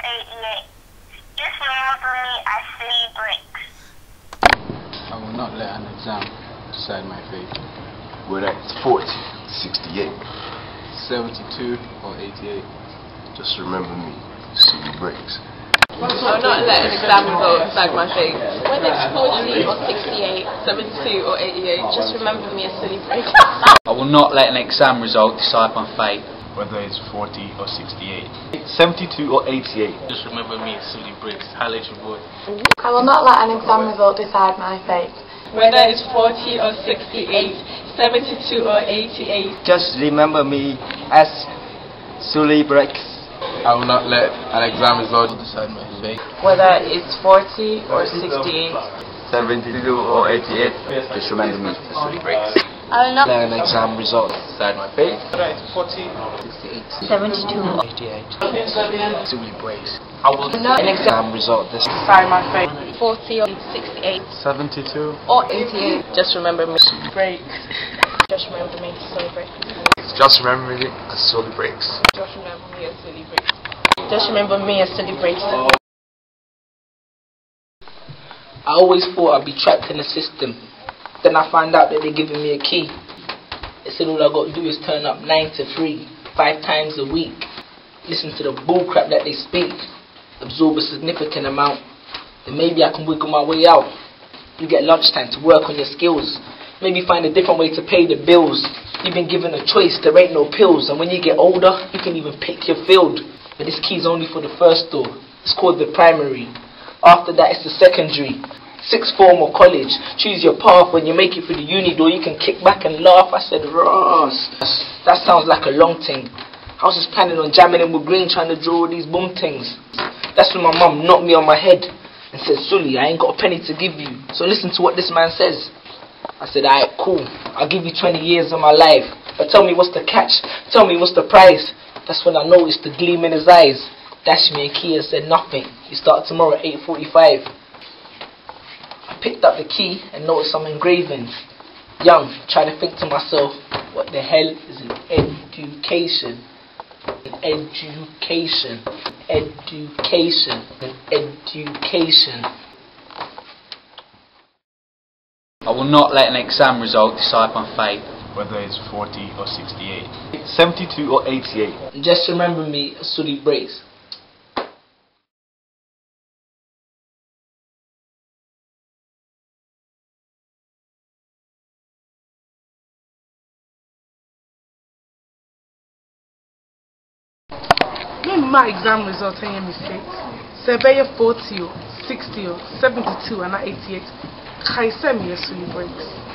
88. Just remember me as Suli Bricks. I will not let an exam decide my fate. Whether it's 40, 68, 72 or 88. just remember me, Suli Bricks. I will not let an exam result decide my fate. Whether it's 40 or 68, 72 or 88, just remember me as Suli Bricks. I will not let an exam result decide my fate. Whether it's 40 or 68. 72 or 88. Just remember me, Suli Bricks. Highlight your boy. I will not let an exam result decide my fate. Whether it's 40 or 68, 72 or 88. Just remember me as Suli Bricks. I will not let an exam result decide my fate. Whether it's 40 or 68, 72 or 88. Just remember me as Suli Bricks. I will not Let an exam result decide my fate. Whether it's 40, 68, 72 or 88. Suli Bricks. I will not An exam result decide my fate. 40 or 68 72 or 88. Just remember me. Break. Just remember me as Suli Bricks. Just remember me as Suli Bricks. Just remember me as Suli Bricks. Just remember me as Suli Bricks. I always thought I'd be trapped in the system. Then I find out that they're giving me a key. They said all I got to do is turn up 9 to 3, 5 times a week. Listen to the bullcrap that they speak. Absorb a significant amount. Then maybe I can wiggle my way out. You get lunchtime to work on your skills. Maybe find a different way to pay the bills. You've been given a choice, there ain't no pills. And when you get older, you can even pick your field. But this key's only for the first door. It's called the primary. After that, it's the secondary. Sixth form or college. Choose your path. When you make it through the uni door, you can kick back and laugh. I said, Ross, that sounds like a long thing. I was just planning on jamming in with Green, trying to draw all these boom things. That's when my mum knocked me on my head and said, Suli, I ain't got a penny to give you, so listen to what this man says. I said, alright, cool, I'll give you 20 years of my life, but tell me what's the catch, tell me what's the price. That's when I noticed the gleam in his eyes. Dashed me and Kia said nothing. You start tomorrow at 8:45. I picked up the key and noticed some engravings. Young, trying to think to myself, what the hell is an education? An education. Education. An education. I will not let an exam result decide my fate. Whether it's 40 or 68. 72 or 88. Just remember me as Suli Bricks. Maybe my exam results ain't a mistake. Surveyor 40 or 60 or 72 and not 88. Can you send me a Suli Bricks?